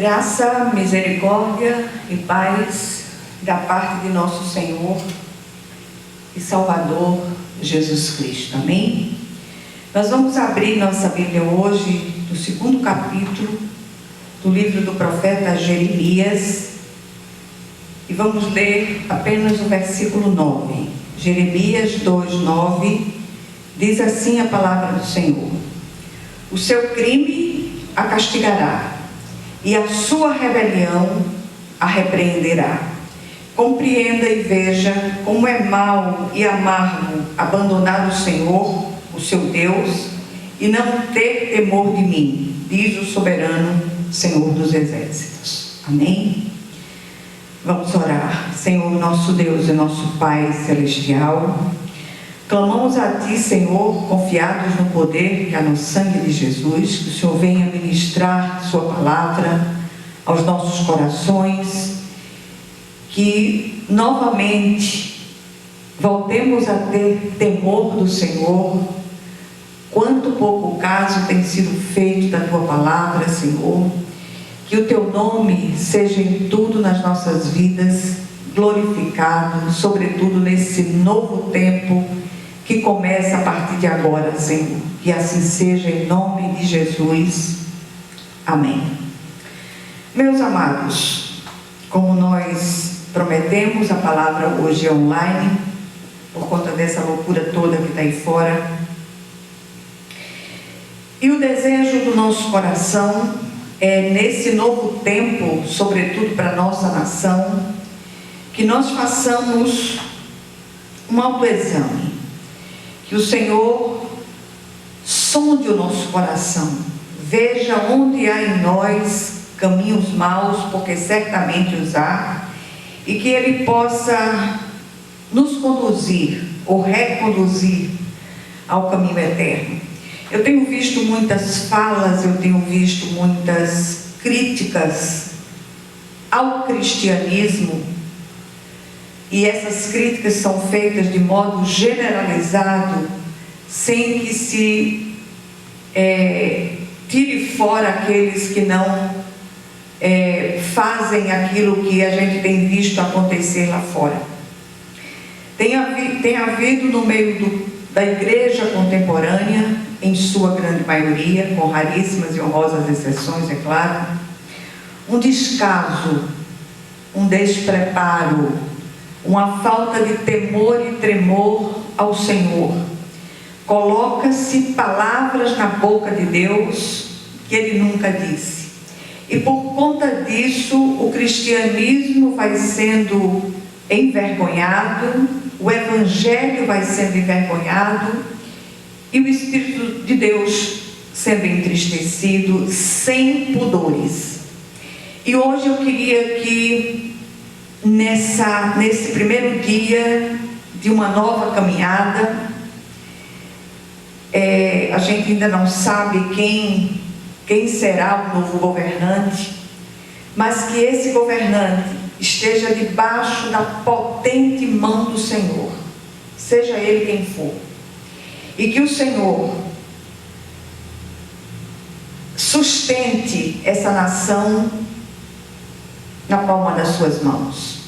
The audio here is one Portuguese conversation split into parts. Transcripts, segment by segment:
Graça, misericórdia e paz da parte de nosso Senhor e Salvador Jesus Cristo. Amém? Nós vamos abrir nossa Bíblia hoje no segundo capítulo do livro do profeta Jeremias e vamos ler apenas o versículo 9. Jeremias 2:9 diz assim a palavra do Senhor: o seu crime a castigará e a sua rebelião a repreenderá. Compreenda e veja como é mau e amargo abandonar o Senhor, o seu Deus, e não ter temor de mim, diz o soberano Senhor dos exércitos. Amém? Vamos orar. Senhor, nosso Deus e nosso Pai celestial, clamamos a Ti, Senhor, confiados no poder que há no sangue de Jesus, que o Senhor venha ministrar Sua palavra aos nossos corações, que novamente voltemos a ter temor do Senhor. Quanto pouco caso tem sido feito da Tua palavra, Senhor, que o Teu nome seja em tudo nas nossas vidas glorificado, sobretudo nesse novo tempo que começa a partir de agora, Senhor. Que assim seja, em nome de Jesus. Amém. Meus amados, como nós prometemos, a palavra hoje é online, por conta dessa loucura toda que está aí fora. E o desejo do nosso coração é, nesse novo tempo, sobretudo para a nossa nação, que nós façamos um autoexame. Que o Senhor sonde o nosso coração, veja onde há em nós caminhos maus, porque certamente os há, e que Ele possa nos conduzir ou reconduzir ao caminho eterno. Eu tenho visto muitas falas, eu tenho visto muitas críticas ao cristianismo, e essas críticas são feitas de modo generalizado, sem que se tire fora aqueles que não fazem aquilo que a gente tem visto acontecer lá fora. Tem havido no meio da igreja contemporânea, em sua grande maioria, com raríssimas e honrosas exceções, é claro, um descaso, um despreparo, uma falta de temor e tremor ao Senhor. Coloca-se palavras na boca de Deus que Ele nunca disse. E por conta disso, o cristianismo vai sendo envergonhado, o Evangelho vai sendo envergonhado e o Espírito de Deus sendo entristecido, sem pudores. E hoje eu queria que nesse primeiro dia de uma nova caminhada, a gente ainda não sabe quem será o novo governante, mas que esse governante esteja debaixo da potente mão do Senhor, seja ele quem for, e que o Senhor sustente essa nação na palma das suas mãos,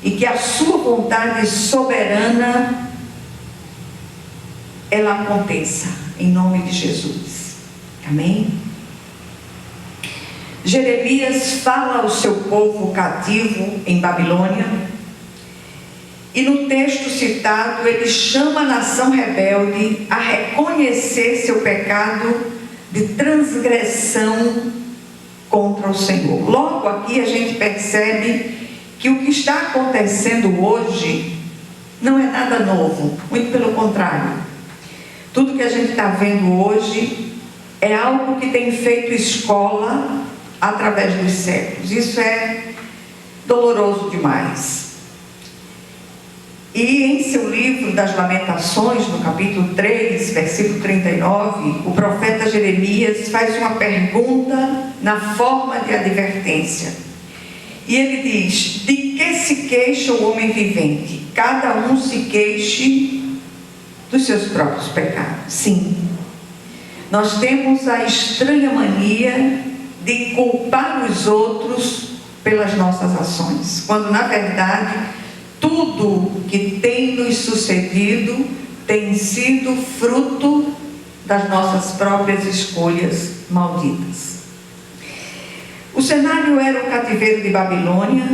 e que a sua vontade soberana ela aconteça, em nome de Jesus. Amém? Jeremias fala ao seu povo cativo em Babilônia, e no texto citado ele chama a nação rebelde a reconhecer seu pecado de transgressão contra o Senhor. Logo aqui a gente percebe que o que está acontecendo hoje não é nada novo, muito pelo contrário. Tudo que a gente está vendo hoje é algo que tem feito escola através dos séculos. Isso é doloroso demais. E em seu livro das Lamentações, no capítulo 3, versículo 39, o profeta Jeremias faz uma pergunta na forma de advertência. E ele diz: de que se queixa o homem vivente? Cada um se queixe dos seus próprios pecados. Sim, nós temos a estranha mania de culpar os outros pelas nossas ações, quando na verdade tudo que tem nos sucedido tem sido fruto das nossas próprias escolhas malditas. O cenário era o cativeiro de Babilônia,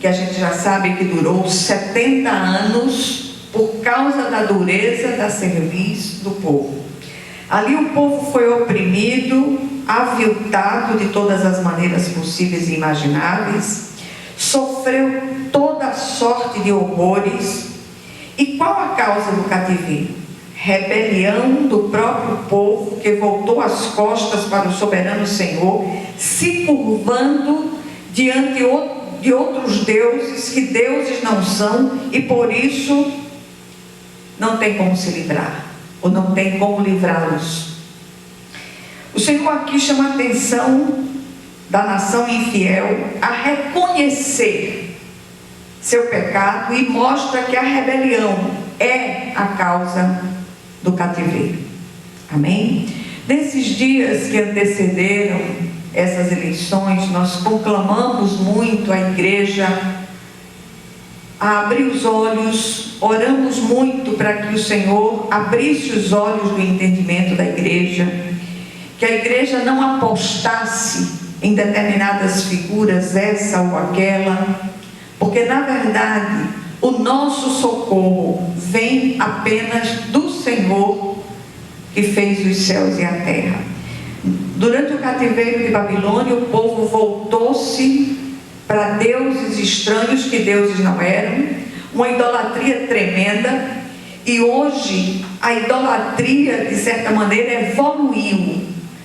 que a gente já sabe que durou 70 anos por causa da dureza da cerviz do povo. Ali o povo foi oprimido, aviltado de todas as maneiras possíveis e imagináveis, sofreu toda sorte de horrores. E qual a causa do cativeiro? Rebelião do próprio povo, que voltou as costas para o soberano Senhor, se curvando diante de outros deuses, que deuses não são, e por isso não tem como se livrar, ou não tem como livrá-los. O Senhor aqui chama a atenção da nação infiel a reconhecer seu pecado e mostra que a rebelião é a causa do cativeiro. Amém? Nesses dias que antecederam essas eleições, nós conclamamos muito a igreja a abrir os olhos, oramos muito para que o Senhor abrisse os olhos do entendimento da igreja, que a igreja não apostasse em determinadas figuras, essa ou aquela, porque na verdade o nosso socorro vem apenas do Senhor, que fez os céus e a terra. Durante o cativeiro de Babilônia, o povo voltou-se para deuses estranhos, que deuses não eram, uma idolatria tremenda, e hoje a idolatria, de certa maneira, evoluiu,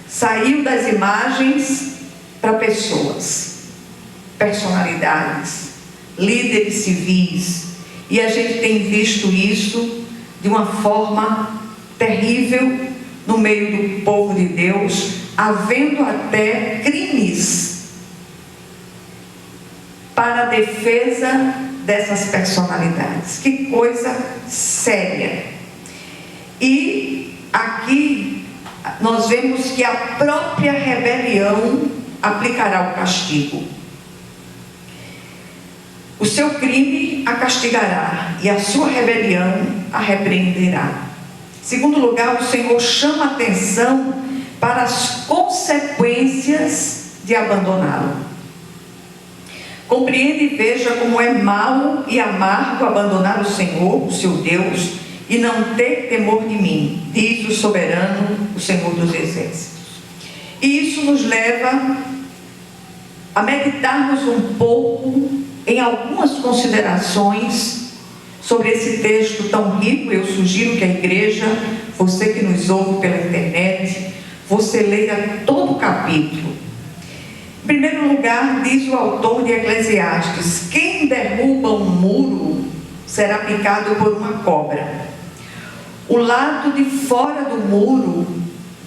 saiu das imagens para pessoas, personalidades, líderes civis, e a gente tem visto isso de uma forma terrível no meio do povo de Deus, havendo até crimes para a defesa dessas personalidades. Que coisa séria. E aqui nós vemos que a própria rebelião aplicará o castigo. O seu crime a castigará e a sua rebelião a repreenderá. Em segundo lugar, o Senhor chama a atenção para as consequências de abandoná-lo. Compreende e veja como é mau e amargo abandonar o Senhor, o seu Deus, e não ter temor de mim, diz o soberano, o Senhor dos exércitos. E isso nos leva a meditarmos um pouco em algumas considerações sobre esse texto tão rico. Eu sugiro que a igreja, você que nos ouve pela internet, você leia todo o capítulo. Em primeiro lugar, diz o autor de Eclesiastes: quem derruba um muro será picado por uma cobra. O lado de fora do muro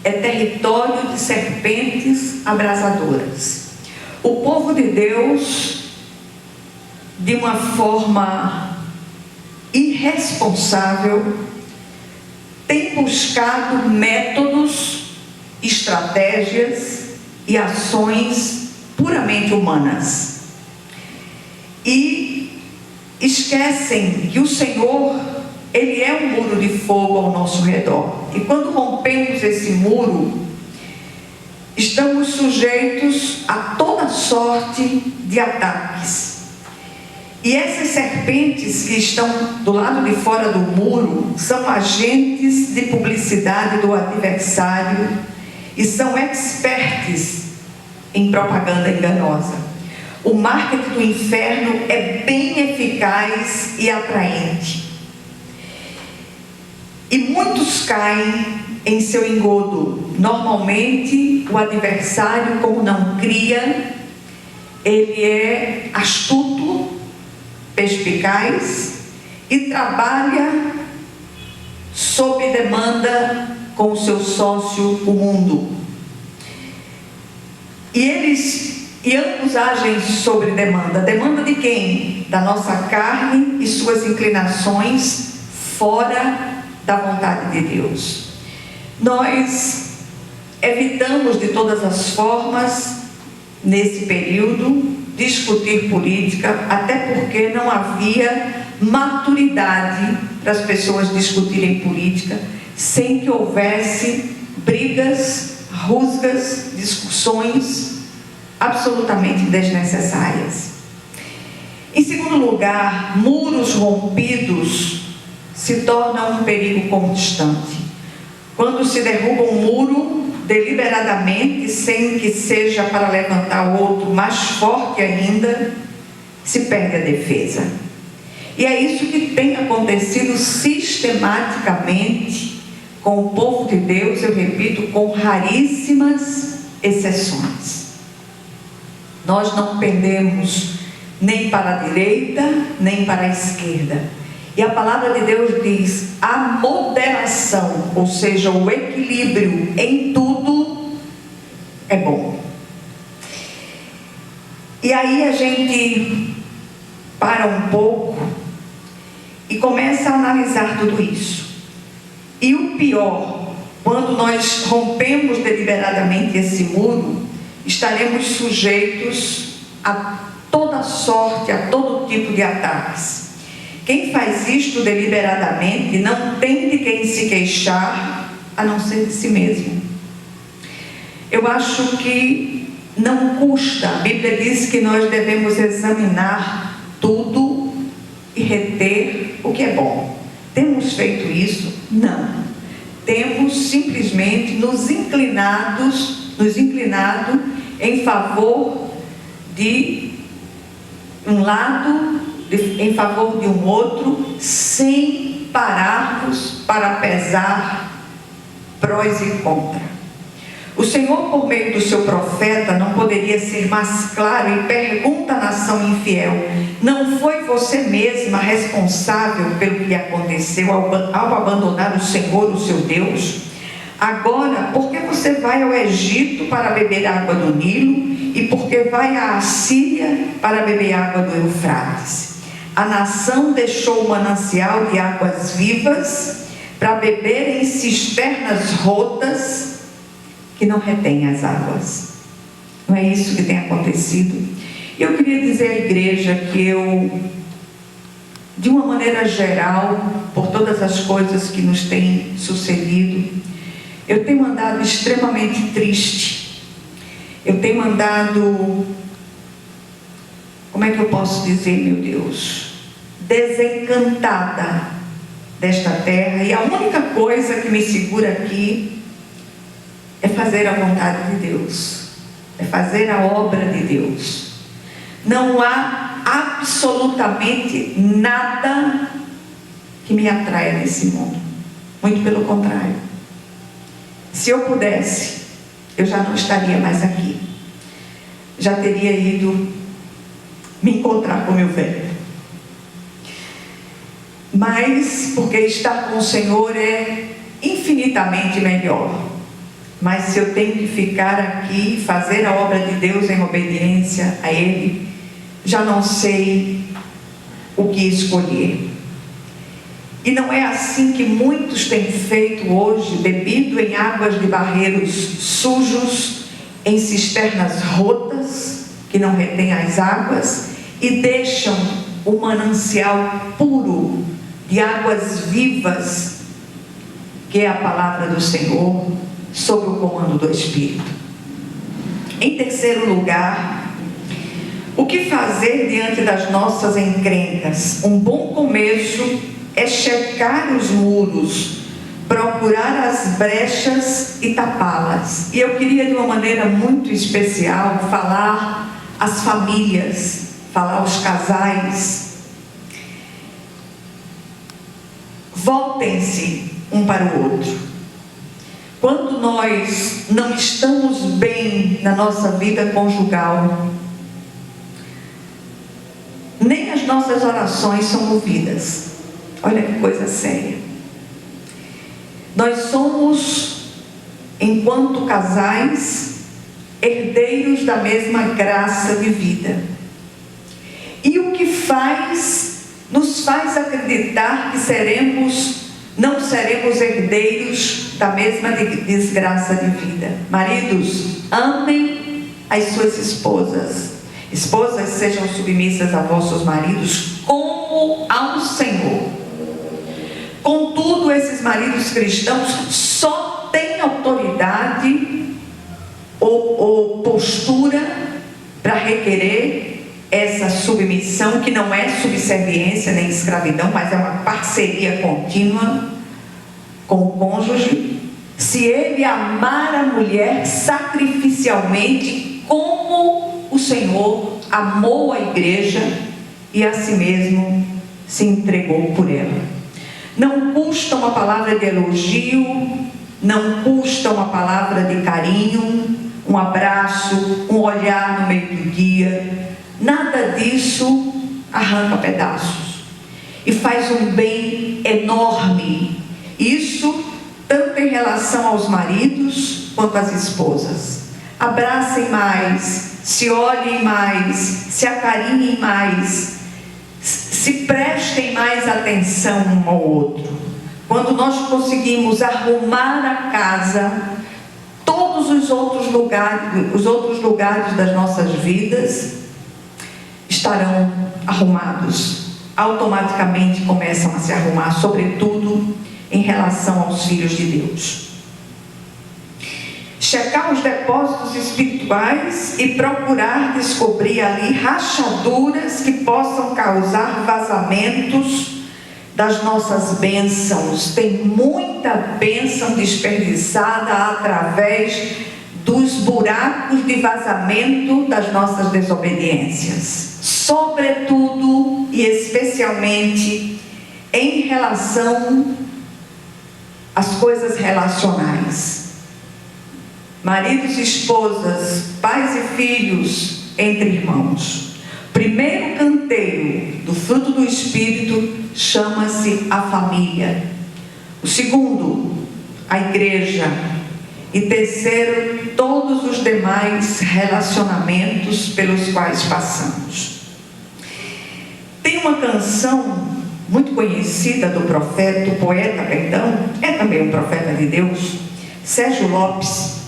é território de serpentes abrasadoras. O povo de Deus, de uma forma irresponsável, tem buscado métodos, estratégias e ações puramente humanas, e esquecem que o Senhor, Ele é um muro de fogo ao nosso redor, e quando rompemos esse muro, estamos sujeitos a toda sorte de ataques. E essas serpentes que estão do lado de fora do muro são agentes de publicidade do adversário e são experts em propaganda enganosa. O marketing do inferno é bem eficaz e atraente. E muitos caem em seu engodo. Normalmente, o adversário, como não cria, ele é astuto, perspicaz e trabalha sob demanda com o seu sócio, o mundo. E ambos agem sobre demanda. Demanda de quem? Da nossa carne e suas inclinações fora da vontade de Deus. Nós evitamos de todas as formas nesse período, discutir política, até porque não havia maturidade para as pessoas discutirem política sem que houvesse brigas, rusgas, discussões absolutamente desnecessárias. Em segundo lugar, muros rompidos se tornam um perigo constante. Quando se derruba um muro deliberadamente, sem que seja para levantar outro mais forte ainda, se perde a defesa. E é isso que tem acontecido sistematicamente com o povo de Deus, eu repito, com raríssimas exceções. Nós não pendemos nem para a direita, nem para a esquerda. E a palavra de Deus diz: a moderação, ou seja, o equilíbrio em tudo é bom. E aí a gente para um pouco e começa a analisar tudo isso. E o pior, quando nós rompemos deliberadamente esse muro, estaremos sujeitos a toda sorte, a todo tipo de ataques. Quem faz isto deliberadamente não tem de quem se queixar, a não ser de si mesmo. Eu acho que não custa. A Bíblia diz que nós devemos examinar tudo e reter o que é bom. Temos feito isso? Não. Temos simplesmente nos inclinado em favor de um lado, em favor de um outro, sem pararmos para pesar prós e contra. O Senhor, por meio do seu profeta, não poderia ser mais claro e pergunta à nação infiel: não foi você mesma responsável pelo que aconteceu ao abandonar o Senhor, o seu Deus? Agora, por que você vai ao Egito para beber água do Nilo e por que vai à Assíria para beber água do Eufrates? A nação deixou o manancial de águas vivas para beber em cisternas rotas que não retém as águas. Não é isso que tem acontecido? Eu queria dizer à igreja que eu, de uma maneira geral, por todas as coisas que nos têm sucedido, eu tenho andado extremamente triste. Eu tenho andado, como é que eu posso dizer, meu Deus, desencantada desta terra, e a única coisa que me segura aqui é fazer a vontade de Deus, é fazer a obra de Deus. Não há absolutamente nada que me atraia nesse mundo, muito pelo contrário. Se eu pudesse, eu já não estaria mais aqui, já teria ido me encontrar com meu velho. Mas porque estar com o Senhor é infinitamente melhor. Mas se eu tenho que ficar aqui e fazer a obra de Deus em obediência a Ele, já não sei o que escolher. E não é assim que muitos têm feito hoje, bebido em águas de barreiros sujos, em cisternas rotas, que não retêm as águas, e deixam o manancial puro de águas vivas, que é a palavra do Senhor, sob o comando do Espírito. Em terceiro lugar, o que fazer diante das nossas encrencas? Um bom começo é checar os muros, procurar as brechas e tapá-las. E eu queria, de uma maneira muito especial, falar às famílias, falar aos casais. Voltem-se um para o outro. Quando nós não estamos bem na nossa vida conjugal, nem as nossas orações são ouvidas. Olha que coisa séria. Nós somos, enquanto casais, herdeiros da mesma graça de vida. E o que nos faz acreditar que não seremos herdeiros da mesma desgraça de vida. Maridos, amem as suas esposas. Esposas, sejam submissas a vossos maridos como ao Senhor. Contudo, esses maridos cristãos só têm autoridade ou postura para requerer essa submissão, que não é subserviência nem escravidão, mas é uma parceria contínua com o cônjuge, se ele amar a mulher sacrificialmente, como o Senhor amou a igreja e a si mesmo se entregou por ela. Não custa uma palavra de elogio, não custa uma palavra de carinho, um abraço, um olhar no meio do dia. Nada disso arranca pedaços e faz um bem enorme. Isso tanto em relação aos maridos quanto às esposas. Abracem mais, se olhem mais, se acarinhem mais, se prestem mais atenção um ao outro. Quando nós conseguimos arrumar a casa, todos os outros lugares das nossas vidas estarão arrumados. Automaticamente começam a se arrumar, sobretudo em relação aos filhos de Deus. Checar os depósitos espirituais e procurar descobrir ali rachaduras que possam causar vazamentos das nossas bênçãos. Tem muita bênção desperdiçada através dos buracos de vazamento das nossas desobediências, sobretudo e especialmente em relação às coisas relacionais. Maridos e esposas, pais e filhos, entre irmãos. Primeiro canteiro do fruto do Espírito chama-se a família. O segundo, a igreja. E terceiro, todos os demais relacionamentos pelos quais passamos. Tem uma canção muito conhecida do poeta, é também um profeta de Deus, Sérgio Lopes,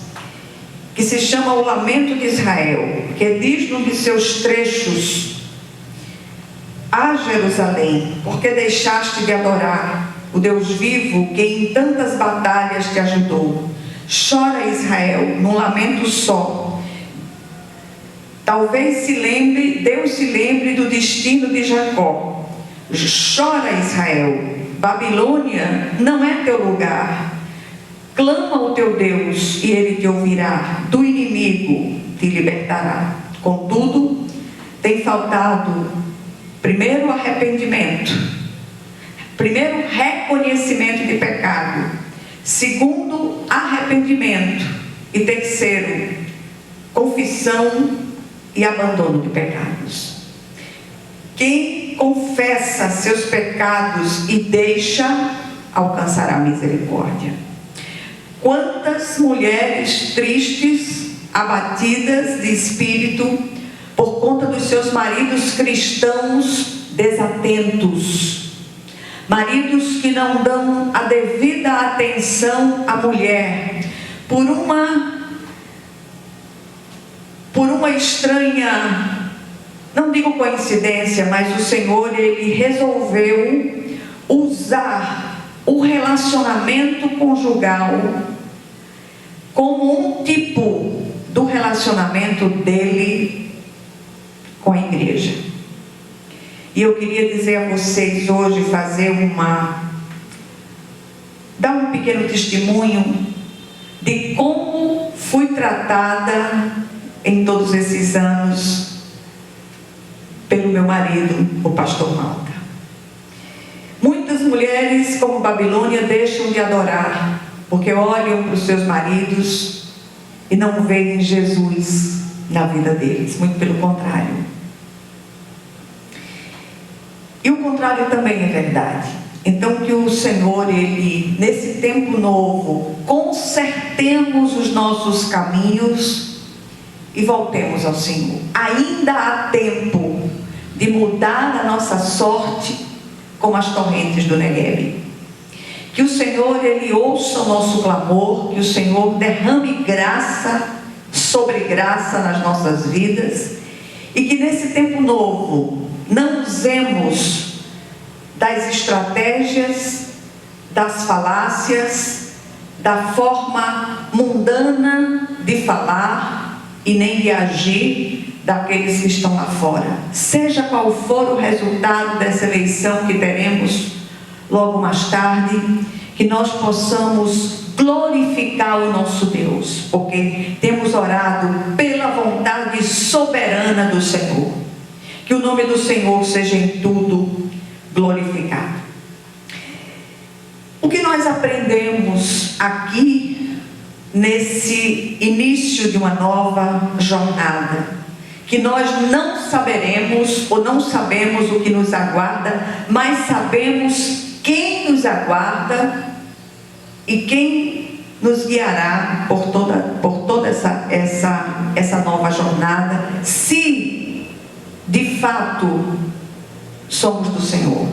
que se chama O Lamento de Israel, que diz num de seus trechos: Ah, Jerusalém, porque deixaste de adorar o Deus vivo que em tantas batalhas te ajudou? Chora, Israel, num lamento só. Talvez Deus se lembre do destino de Jacó. Chora, Israel, Babilônia não é teu lugar. Clama ao teu Deus e ele te ouvirá, do inimigo te libertará. Contudo, tem faltado primeiro arrependimento, primeiro reconhecimento de pecado, segundo arrependimento e terceiro confissão e abandono de pecados. Quem confessa seus pecados e deixa, alcançará misericórdia. Quantas mulheres tristes, abatidas de espírito, por conta dos seus maridos cristãos desatentos, maridos que não dão a devida atenção à mulher, por uma estranha, não digo coincidência, mas o Senhor, Ele resolveu usar o relacionamento conjugal como um tipo do relacionamento dele com a igreja. E eu queria dizer a vocês hoje, dar um pequeno testemunho de como fui tratada em todos esses anos pelo meu marido, o pastor Malta. Muitas mulheres, como Babilônia, deixam de adorar, porque olham para os seus maridos e não veem Jesus na vida deles, muito pelo contrário. E o contrário também é verdade. Então que o Senhor, Ele, nesse tempo novo, consertemos os nossos caminhos e voltemos ao Senhor. Ainda há tempo de mudar a nossa sorte como as torrentes do Negueb. Que o Senhor, Ele ouça o nosso clamor, que o Senhor derrame graça sobre graça nas nossas vidas, e que nesse tempo novo não usemos das estratégias, das falácias, da forma mundana de falar e nem de agir daqueles que estão lá fora. Seja qual for o resultado dessa eleição que teremos logo mais tarde, que nós possamos glorificar o nosso Deus, porque temos orado pela vontade soberana do Senhor. Que o nome do Senhor seja em tudo glorificado. O que nós aprendemos aqui nesse início de uma nova jornada, que nós não saberemos ou não sabemos o que nos aguarda, mas sabemos quem nos aguarda e quem nos guiará por toda essa nova jornada, se de fato somos do Senhor.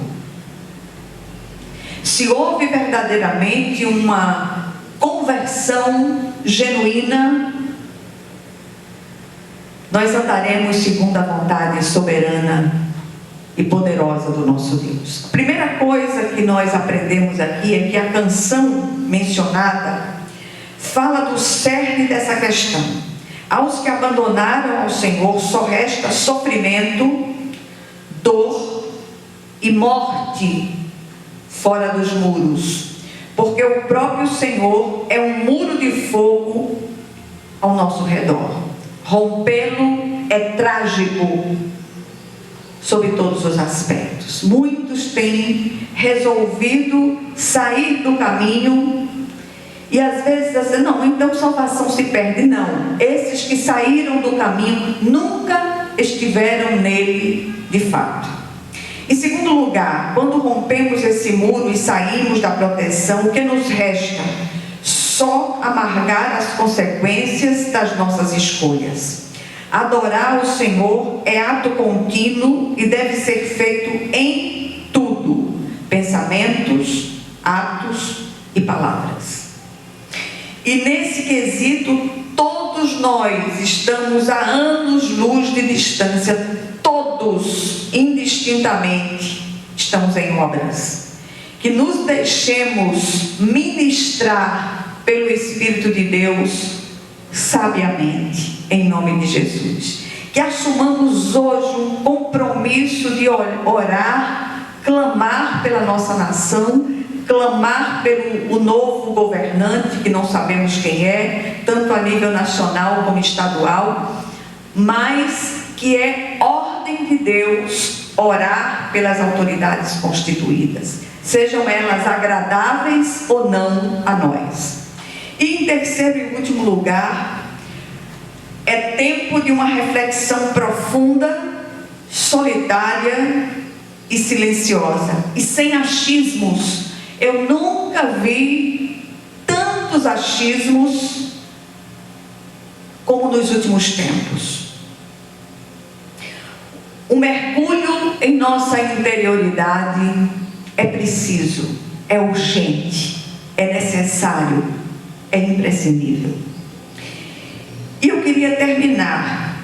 Se houve verdadeiramente uma conversão genuína, nós andaremos segundo a vontade soberana e poderosa do nosso Deus. A primeira coisa que nós aprendemos aqui é que a canção mencionada fala do cerne dessa questão. Aos que abandonaram ao Senhor só resta sofrimento, dor e morte fora dos muros, porque o próprio Senhor é um muro de fogo ao nosso redor. Rompê-lo é trágico sob todos os aspectos. Muitos têm resolvido sair do caminho e às vezes assim, não, então salvação se perde. Não, esses que saíram do caminho nunca estiveram nele de fato. Em segundo lugar, quando rompemos esse muro e saímos da proteção, o que nos resta? Só amargar as consequências das nossas escolhas. Adorar o Senhor é ato contínuo e deve ser feito em tudo: pensamentos, atos e palavras. E nesse quesito, todos nós estamos a anos-luz de distância, todos, indistintamente, estamos em obras. Que nos deixemos ministrar pelo Espírito de Deus sabiamente, em nome de Jesus. Que assumamos hoje um compromisso de orar, clamar pela nossa nação, clamar pelo novo governante, que não sabemos quem é, tanto a nível nacional como estadual, mas que é ordem de Deus orar pelas autoridades constituídas, sejam elas agradáveis ou não a nós. E em terceiro e último lugar, é tempo de uma reflexão profunda, solitária e silenciosa, e sem achismos. Eu nunca vi tantos achismos como nos últimos tempos. O mergulho em nossa interioridade é preciso, é urgente, é necessário, é imprescindível. E eu queria terminar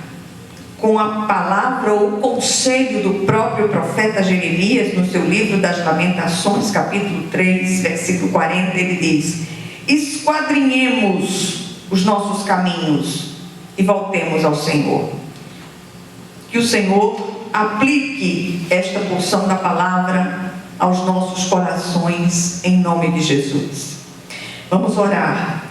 com a palavra ou o conselho do próprio profeta Jeremias, no seu livro das Lamentações, capítulo 3, versículo 40, ele diz: esquadrinhemos os nossos caminhos e voltemos ao Senhor. Que o Senhor aplique esta porção da palavra aos nossos corações, em nome de Jesus. Vamos orar.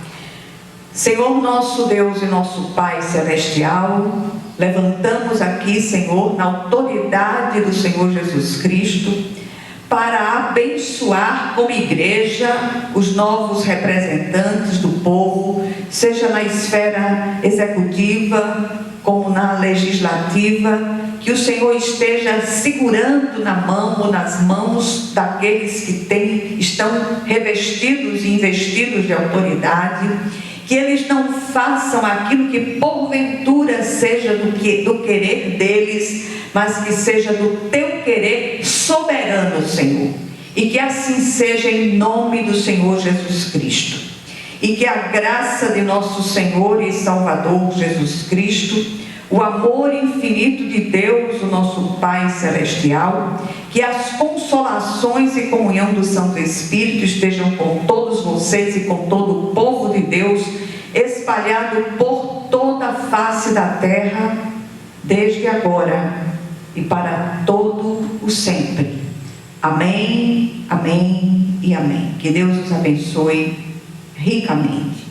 Senhor, nosso Deus e nosso Pai celestial, levantamos aqui, Senhor, na autoridade do Senhor Jesus Cristo, para abençoar como igreja os novos representantes do povo, seja na esfera executiva como na legislativa, que o Senhor esteja segurando na mão ou nas mãos daqueles que estão revestidos e investidos de autoridade, que eles não façam aquilo que porventura seja do querer deles, mas que seja do teu querer soberano, Senhor. E que assim seja em nome do Senhor Jesus Cristo. e que a graça de nosso Senhor e Salvador Jesus Cristo, o amor infinito de Deus, o nosso Pai Celestial, que as consolações e comunhão do Santo Espírito estejam com todos vocês e com todo o povo de Deus, espalhado por toda a face da terra, desde agora e para todo o sempre. Amém, amém e amém. Que Deus nos abençoe ricamente.